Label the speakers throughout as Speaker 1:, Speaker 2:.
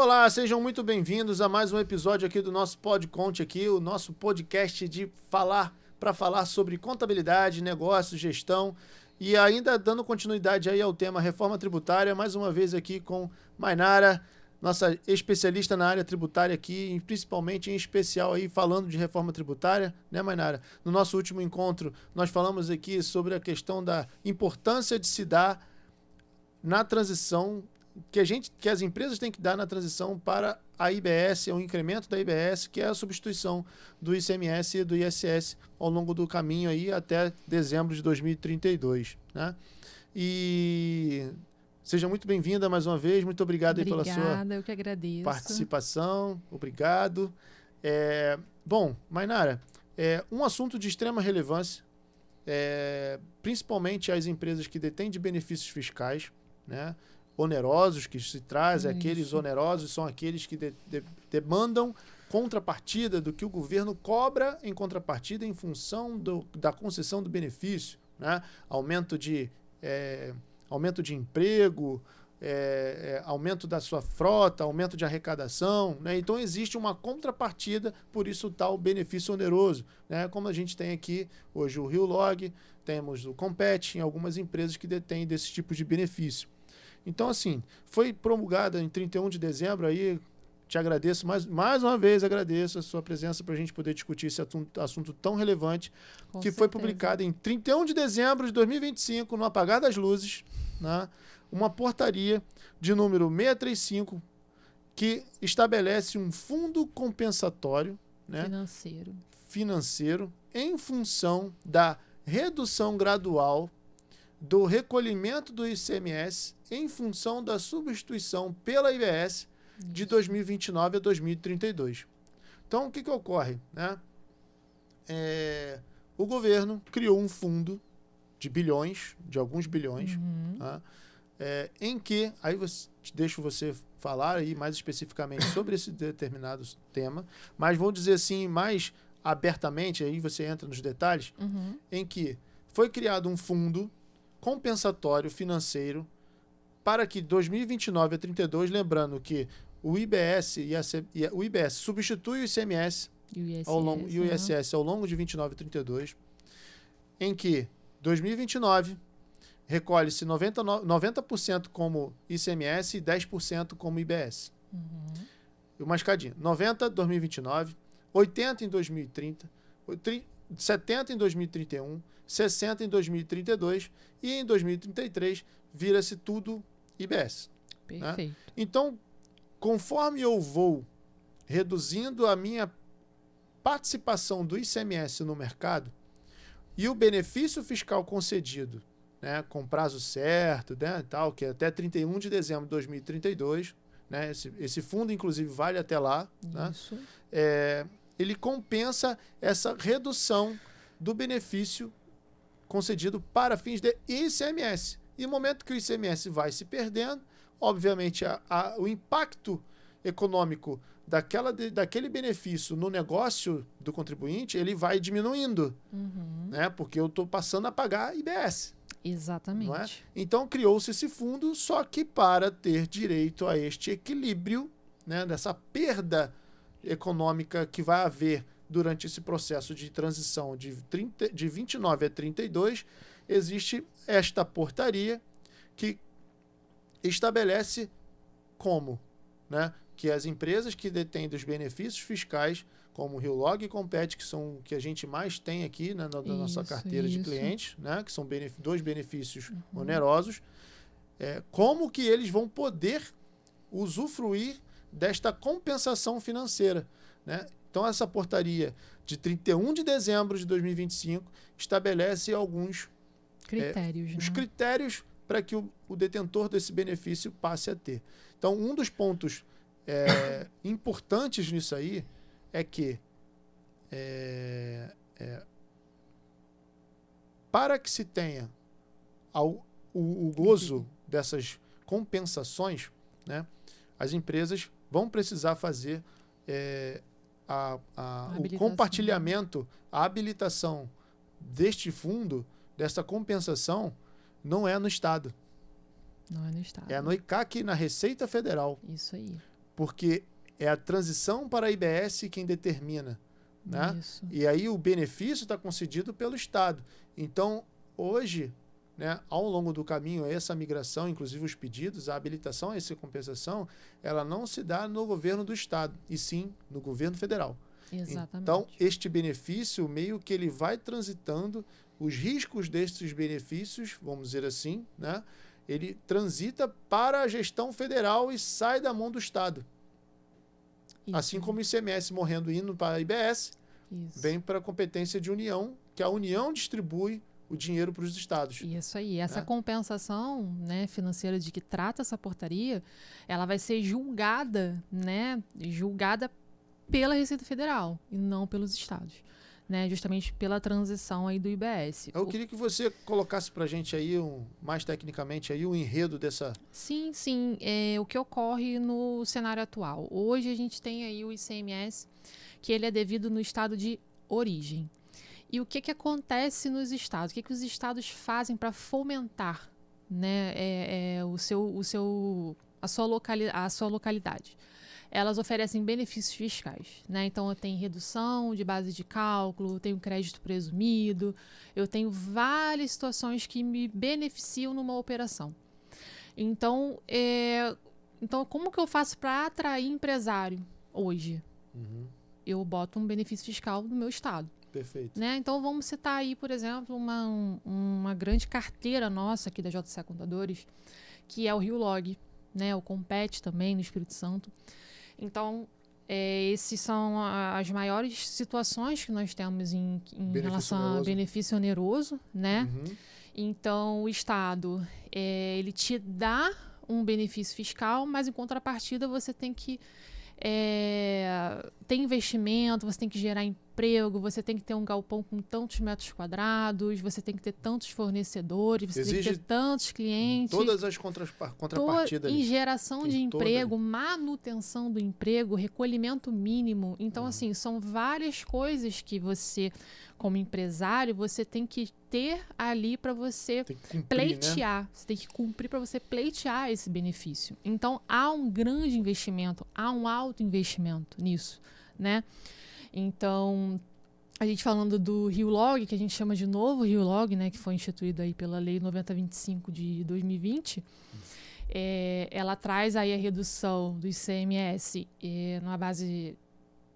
Speaker 1: Olá, sejam muito bem-vindos a mais um episódio aqui do nosso PodConte aqui, o nosso podcast de falar sobre contabilidade, negócio, gestão e ainda dando continuidade aí ao tema reforma tributária, mais uma vez aqui com Mainara, nossa especialista na área tributária aqui, e principalmente em especial aí falando de reforma tributária, né, Mainara? No nosso último encontro, nós falamos aqui sobre a questão da importância de se dar na transição que as empresas têm que dar na transição para a IBS, o incremento da IBS, que é a substituição do ICMS e do ISS ao longo do caminho aí até dezembro de 2032, né? E seja muito bem-vinda mais uma vez, muito obrigado aí pela sua
Speaker 2: eu que agradeço.
Speaker 1: participação, obrigado. Bom, Mainara, um assunto de extrema relevância, principalmente as empresas que detêm de benefícios fiscais, né? Onerosos que se traz, aqueles onerosos são aqueles que demandam contrapartida do que o governo cobra em contrapartida em função da concessão do benefício, né? Aumento de emprego, aumento da sua frota, aumento de arrecadação, né? Então existe uma contrapartida, por isso o tal benefício oneroso, né? Como a gente tem aqui hoje o Rio Log, temos o Compete, em algumas empresas que detêm desse tipo de benefício. Então, assim, foi promulgada em 31 de dezembro, aí te agradeço, mais uma vez agradeço a sua presença para a gente poder discutir esse assunto tão relevante,
Speaker 2: Com
Speaker 1: que
Speaker 2: certeza.
Speaker 1: foi publicada em 31 de dezembro de 2025, no apagar das luzes, né, uma portaria de número 635, que estabelece um fundo compensatório, né, financeiro em função da redução gradual do recolhimento do ICMS em função da substituição pela IBS de 2029 a 2032. Então, o que ocorre, né? O governo criou um fundo de bilhões, de alguns bilhões, tá? Em que, aí deixo você falar aí mais especificamente sobre esse determinado tema, mas vou dizer assim mais abertamente, aí você entra nos detalhes, em que foi criado um fundo compensatório financeiro para que 2029 a 32, lembrando que o IBS substitui o ICMS e o ISS ao longo de 29 a 32, em que 2029 recolhe-se 90% como ICMS e 10% como IBS. Uma escadinha. 90 em 2029, 80 em 2030, 70 em 2031, 60 em 2032 e em 2033 vira-se tudo IBS.
Speaker 2: Perfeito.
Speaker 1: Né? Então, conforme eu vou reduzindo a minha participação do ICMS no mercado e o benefício fiscal concedido, né, com prazo certo, né, tal, que é até 31 de dezembro de 2032, né, esse fundo, inclusive, vale até lá, né, ele compensa essa redução do benefício concedido para fins de ICMS. E no momento que o ICMS vai se perdendo, obviamente o impacto econômico daquele benefício no negócio do contribuinte, ele vai diminuindo, né? Porque eu estou passando a pagar IBS.
Speaker 2: Exatamente.
Speaker 1: Não é? Então criou-se esse fundo, só que para ter direito a este equilíbrio, né, dessa perda econômica que vai haver durante esse processo de transição de 29 a 32, existe esta portaria que estabelece como, né, que as empresas que detêm dos benefícios fiscais, como o Rio Log e Compete, que são que a gente mais tem aqui, né, na nossa carteira de clientes, né, que são dois benefícios onerosos, como que eles vão poder usufruir desta compensação financeira, né? Então, essa portaria de 31 de dezembro de 2025 estabelece alguns
Speaker 2: critérios,
Speaker 1: os critérios para que o detentor desse benefício passe a ter. Então, um dos pontos importantes nisso aí é que para que se tenha o gozo dessas compensações, né, as empresas vão precisar fazer o compartilhamento, a habilitação deste fundo, dessa compensação, não é no Estado.
Speaker 2: Não é no Estado.
Speaker 1: É no ICAC, na Receita Federal.
Speaker 2: Isso aí.
Speaker 1: porque é a transição para a IBS quem determina, né?
Speaker 2: Isso.
Speaker 1: E aí o benefício está concedido pelo Estado. Então, hoje, né, ao longo do caminho, essa migração, inclusive os pedidos, a habilitação a essa compensação, ela não se dá no governo do Estado, e sim no governo federal.
Speaker 2: Exatamente.
Speaker 1: Então, este benefício, meio que ele vai transitando, os riscos desses benefícios, vamos dizer assim, né, ele transita para a gestão federal e sai da mão do Estado.
Speaker 2: Isso.
Speaker 1: Assim como o ICMS morrendo indo para a IBS,
Speaker 2: Isso.
Speaker 1: vem para a competência de União, que a União distribui o dinheiro para os estados.
Speaker 2: Isso aí. Essa
Speaker 1: né?
Speaker 2: compensação, né, financeira de que trata essa portaria, ela vai ser julgada, né, julgada pela Receita Federal e não pelos estados, né, justamente pela transição aí do IBS.
Speaker 1: Eu queria que você colocasse para a gente aí, mais tecnicamente, aí, o enredo dessa...
Speaker 2: Sim, sim. O que ocorre no cenário atual. Hoje a gente tem aí o ICMS, que ele é devido no estado de origem. E o que acontece nos estados? O que os estados fazem para fomentar, né, a sua localidade? Elas oferecem benefícios fiscais, né? Então, eu tenho redução de base de cálculo, eu tenho crédito presumido, eu tenho várias situações que me beneficiam numa operação. Então, como que eu faço para atrair empresário hoje? Eu boto um benefício fiscal no meu estado.
Speaker 1: Perfeito.
Speaker 2: Né? Então, vamos citar aí, por exemplo, uma grande carteira nossa aqui da JCE Contadores, que é o Rio Log, né? O Compete também no Espírito Santo. Então, esses são as maiores situações que nós temos em relação a benefício oneroso, né? Então, o Estado, ele te dá um benefício fiscal, mas em contrapartida você tem que ter investimento, você tem que gerar emprego, você tem que ter um galpão com tantos metros quadrados, você tem que ter tantos fornecedores, você tem que ter tantos clientes.
Speaker 1: Todas as contrapartidas.
Speaker 2: Em geração de emprego, manutenção do emprego, recolhimento mínimo. Então, assim, são várias coisas que você, como empresário, você tem que ter ali para você pleitear. Né? Você tem que cumprir para você pleitear esse benefício. Então, há um grande investimento, há um alto investimento nisso, né? Então, a gente falando do Rio Log, que a gente chama de novo Rio Log, né, que foi instituído aí pela Lei 9025 de 2020, ela traz aí a redução do ICMS numa base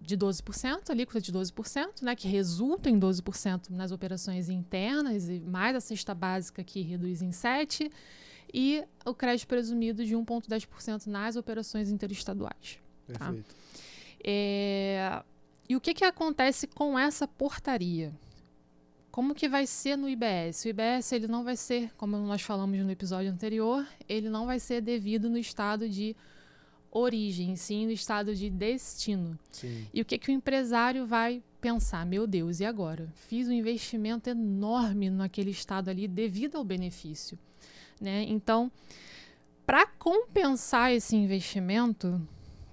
Speaker 2: de 12%, alíquota de 12%, né, que resulta em 12% nas operações internas, e mais a cesta básica que reduz em 7%, e o crédito presumido de 1,10% nas operações interestaduais.
Speaker 1: Perfeito.
Speaker 2: Tá? E o que acontece com essa portaria? Como que vai ser no IBS? O IBS ele não vai ser, como nós falamos no episódio anterior, ele não vai ser devido no estado de origem, sim no estado de destino.
Speaker 1: Sim.
Speaker 2: E o que o empresário vai pensar? Meu Deus, e agora? Fiz um investimento enorme naquele estado ali devido ao benefício. Né? Então, para compensar esse investimento,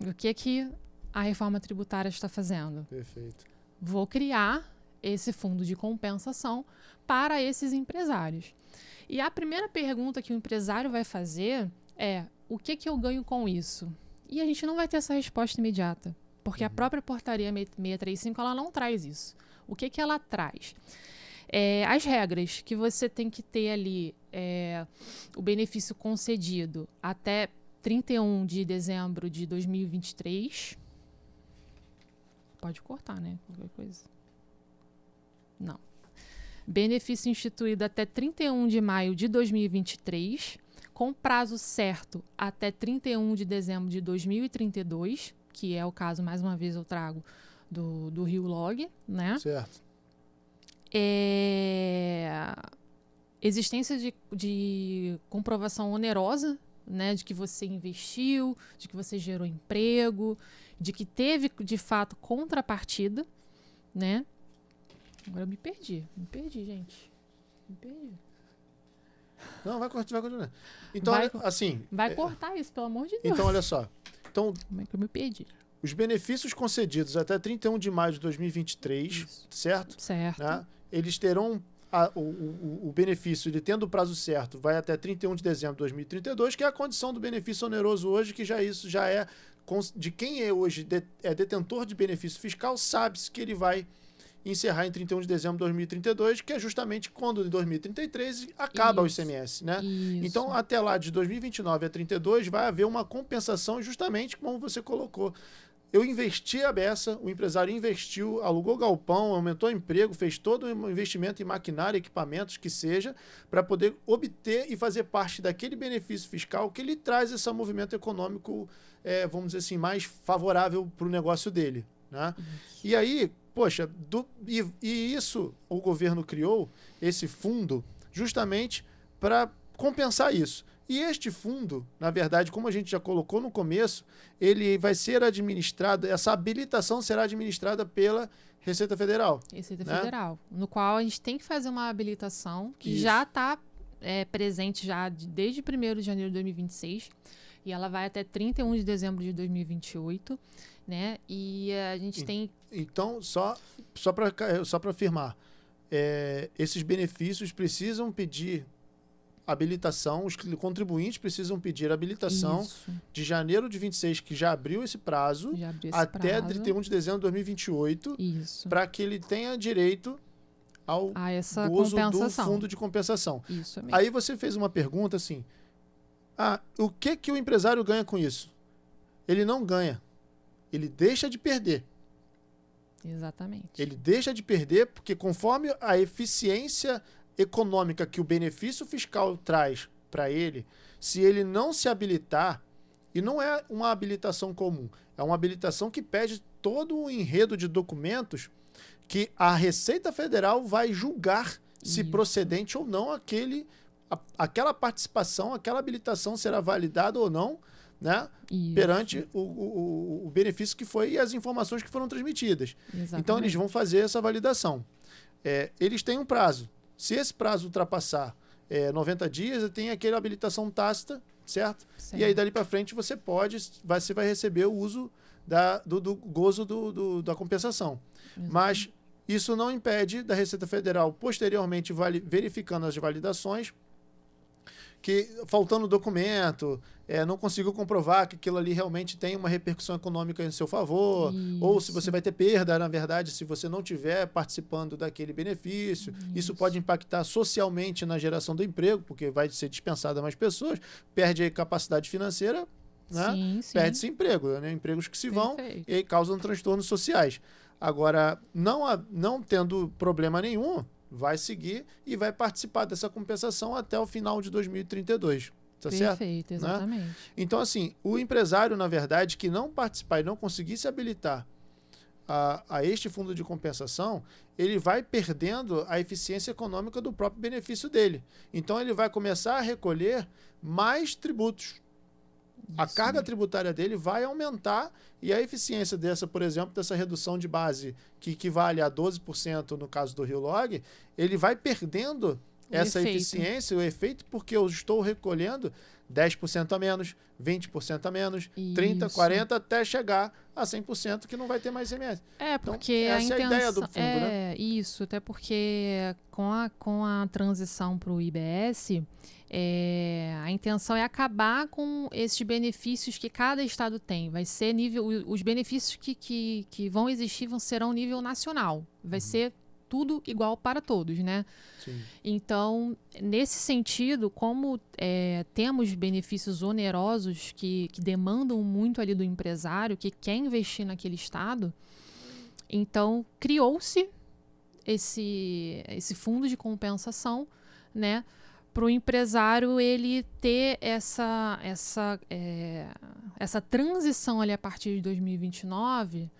Speaker 2: o que a reforma tributária está fazendo?
Speaker 1: Perfeito.
Speaker 2: Vou criar esse fundo de compensação para esses empresários. E a primeira pergunta que o empresário vai fazer é: o que eu ganho com isso? E a gente não vai ter essa resposta imediata, porque a própria portaria 635 ela não traz isso. O que ela traz? As regras que você tem que ter ali, o benefício concedido até 31 de dezembro de 2023. Pode cortar, né? Qualquer coisa. Não. Benefício instituído até 31 de maio de 2023, com prazo certo até 31 de dezembro de 2032, que é o caso, mais uma vez eu trago, do Rio Log, né?
Speaker 1: Certo.
Speaker 2: Existência de comprovação onerosa, né, de que você investiu, de que você gerou emprego, de que teve, de fato, contrapartida, né? Agora eu me perdi, gente. Me perdi.
Speaker 1: Não, vai continuar. Então, assim...
Speaker 2: Vai cortar isso, pelo amor de Deus.
Speaker 1: Então, olha só. Então,
Speaker 2: como é que eu me perdi?
Speaker 1: Os benefícios concedidos até 31 de maio de 2023,
Speaker 2: isso.
Speaker 1: certo?
Speaker 2: Certo.
Speaker 1: Né? Eles terão o benefício, ele tendo o prazo certo, vai até 31 de dezembro de 2032, que é a condição do benefício oneroso hoje, que isso já é de quem é hoje é detentor de benefício fiscal, sabe-se que ele vai encerrar em 31 de dezembro de 2032, que é justamente quando em 2033 acaba o ICMS, né?
Speaker 2: Isso.
Speaker 1: Então, até lá, de 2029 a 32, vai haver uma compensação justamente como você colocou. Eu investi a beça, o empresário investiu, alugou galpão, aumentou o emprego, fez todo o investimento em maquinário, equipamentos, que seja, para poder obter e fazer parte daquele benefício fiscal que ele traz esse movimento econômico, vamos dizer assim, mais favorável para o negócio dele, né? E aí, poxa, isso o governo criou, esse fundo, justamente para compensar isso. E este fundo, na verdade, como a gente já colocou no começo, ele vai ser administrado, essa habilitação será administrada pela Receita Federal.
Speaker 2: Receita Federal, no qual a gente tem que fazer uma habilitação que já está presente já desde 1º de janeiro de 2026 e ela vai até 31 de dezembro de 2028, né? E a gente tem...
Speaker 1: Então, só para afirmar, esses benefícios precisam pedir habilitação, os contribuintes precisam pedir habilitação de janeiro de 26, que já abriu esse prazo, até 31 de dezembro de 2028, para que ele tenha direito ao uso do fundo de compensação.
Speaker 2: Isso mesmo.
Speaker 1: Aí você fez uma pergunta assim, o que o empresário ganha com isso? Ele não ganha, ele deixa de perder.
Speaker 2: Exatamente.
Speaker 1: Ele deixa de perder porque conforme a eficiência econômica que o benefício fiscal traz para ele, se ele não se habilitar, e não é uma habilitação comum, é uma habilitação que pede todo o enredo de documentos que a Receita Federal vai julgar se procedente ou não aquela participação, aquela habilitação será validada ou não, né, perante o benefício que foi e as informações que foram transmitidas.
Speaker 2: Exatamente.
Speaker 1: Então, eles vão fazer essa validação. Eles têm um prazo. Se esse prazo ultrapassar 90 dias, tem aquela habilitação tácita, certo? E aí, dali para frente, você vai receber o uso do gozo da compensação. Mas isso não impede da Receita Federal, posteriormente, verificando as validações, que faltando documento, não conseguiu comprovar que aquilo ali realmente tem uma repercussão econômica em seu favor, ou se você vai ter perda, na verdade, se você não estiver participando daquele benefício. Isso pode impactar socialmente na geração do emprego, porque vai ser dispensada mais pessoas, perde a capacidade financeira, né? Perde-se emprego, né? Empregos que se vão e aí causam transtornos sociais. Agora, não tendo problema nenhum, vai seguir e vai participar dessa compensação até o final de 2032. Tá certo?
Speaker 2: Perfeito, exatamente.
Speaker 1: Né? Então, assim, o empresário, na verdade, que não participar e não conseguir se habilitar a este fundo de compensação, ele vai perdendo a eficiência econômica do próprio benefício dele. Então, ele vai começar a recolher mais tributos. A carga tributária dele vai aumentar e a eficiência por exemplo, dessa redução de base, que equivale a 12% no caso do Rio Log, ele vai perdendo essa eficiência, o efeito, porque eu estou recolhendo 10% a menos, 20% a menos, 30%, 40%, até chegar a 100%, que não vai ter mais ICMS.
Speaker 2: Porque
Speaker 1: então, essa é a ideia do fundo, né?
Speaker 2: Isso, até porque com a transição para o IBS, a intenção é acabar com esses benefícios que cada estado tem. Vai ser os benefícios que vão existir serão nível nacional. Vai ser tudo igual para todos, né?
Speaker 1: Sim.
Speaker 2: Então, nesse sentido, como temos benefícios onerosos que demandam muito ali do empresário que quer investir naquele estado, então criou-se esse fundo de compensação, né, para o empresário ele ter essa transição ali a partir de 2029,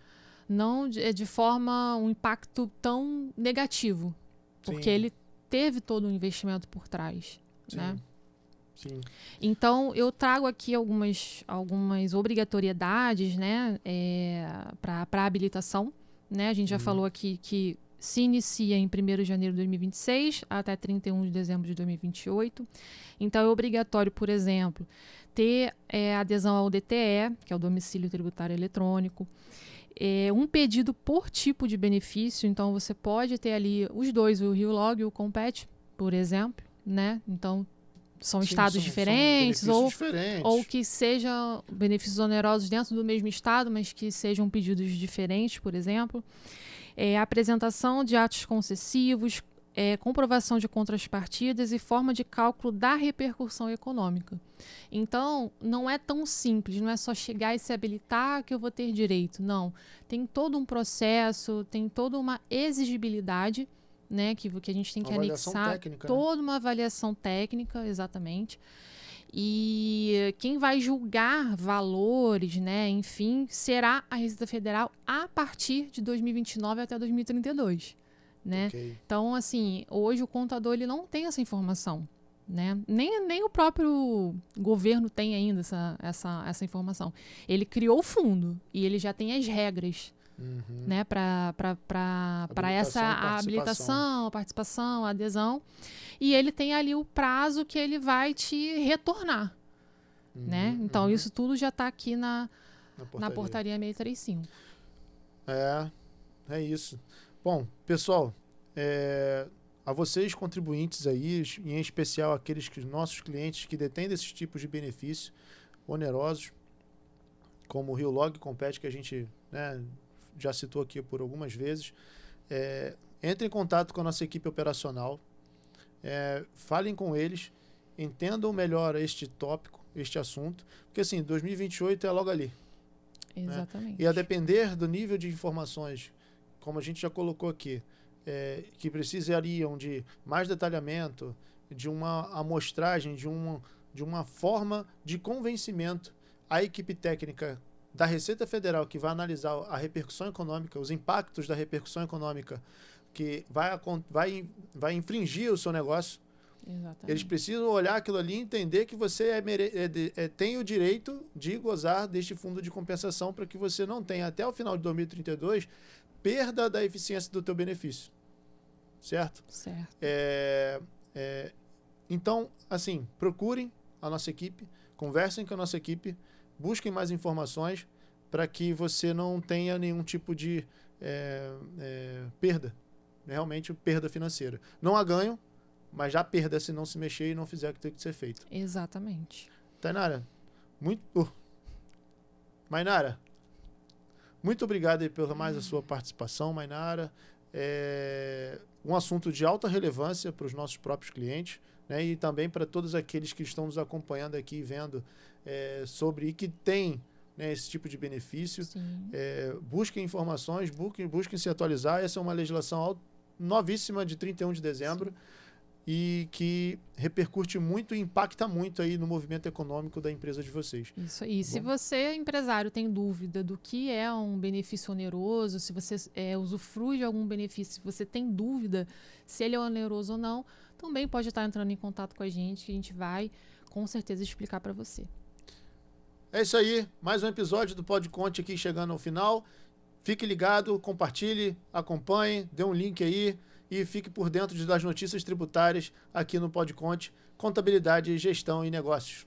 Speaker 2: não de forma um impacto tão negativo, porque ele teve todo um investimento por trás, né?
Speaker 1: Sim.
Speaker 2: Então, eu trago aqui algumas obrigatoriedades, né, para a habilitação, né? A gente já falou aqui que se inicia em 1º de janeiro de 2026 até 31 de dezembro de 2028. Então, é obrigatório, por exemplo, ter adesão ao DTE, que é o Domicílio Tributário Eletrônico, um pedido por tipo de benefício. Então, você pode ter ali os dois, o Rio Log e o Compete, por exemplo, né? Então, são estados diferentes, ou que sejam benefícios onerosos dentro do mesmo estado, mas que sejam pedidos diferentes, por exemplo. Apresentação de atos concessivos, comprovação de contrapartidas e forma de cálculo da repercussão econômica. Então, não é tão simples, não é só chegar e se habilitar que eu vou ter direito. Não, tem todo um processo, tem toda uma exigibilidade, né, que a gente tem que anexar,
Speaker 1: técnica,
Speaker 2: toda uma avaliação técnica, exatamente. E quem vai julgar valores, né, enfim, será a Receita Federal a partir de 2029 até 2032. Né?
Speaker 1: Okay.
Speaker 2: Então, assim, hoje o contador ele não tem essa informação, né? Nem o próprio governo tem ainda essa informação. Ele criou o fundo e ele já tem as regras, né? Para essa habilitação, a participação, a adesão. E ele tem ali o prazo que ele vai te retornar, né? Então, isso tudo já está aqui na portaria 635.
Speaker 1: É isso. Bom, pessoal, a vocês contribuintes aí, em especial aqueles nossos clientes que detêm desses tipos de benefícios onerosos, como o Rio Log Compete, que a gente, né, já citou aqui por algumas vezes, entre em contato com a nossa equipe operacional, falem com eles, entendam melhor este tópico, este assunto, porque assim, 2028 é logo ali.
Speaker 2: Exatamente.
Speaker 1: Né? E a depender do nível de informações, como a gente já colocou aqui, que precisariam de mais detalhamento, de uma amostragem, de uma forma de convencimento à equipe técnica da Receita Federal, que vai analisar a repercussão econômica, os impactos da repercussão econômica, que vai infringir o seu negócio.
Speaker 2: Exatamente.
Speaker 1: Eles precisam olhar aquilo ali e entender que você tem o direito de gozar deste fundo de compensação para que você não tenha, até o final de 2032, perda da eficiência do teu benefício. Certo?
Speaker 2: Certo.
Speaker 1: Então, assim, procurem a nossa equipe, conversem com a nossa equipe, busquem mais informações para que você não tenha nenhum tipo de perda, realmente perda financeira. Não há ganho, mas já perda se não se mexer e não fizer o que tem que ser feito.
Speaker 2: Exatamente.
Speaker 1: Tainara, Mainara, muito obrigado aí pela mais a sua participação, Mainara. Um assunto de alta relevância para os nossos próprios clientes, né, e também para todos aqueles que estão nos acompanhando aqui e vendo sobre e que tem, né, esse tipo de benefício. Busquem informações, busquem se atualizar. Essa é uma legislação novíssima de 31 de dezembro. Sim. E que repercute muito e impacta muito aí no movimento econômico da empresa de vocês.
Speaker 2: Isso aí. Se você, empresário, tem dúvida do que é um benefício oneroso, se você usufrui de algum benefício, se você tem dúvida se ele é oneroso ou não, também pode estar entrando em contato com a gente, que a gente vai, com certeza, explicar para você.
Speaker 1: É isso aí. Mais um episódio do Pod Conte aqui chegando ao final. Fique ligado, compartilhe, acompanhe, dê um link aí. E fique por dentro das notícias tributárias aqui no Pod Conte, Contabilidade, Gestão e Negócios.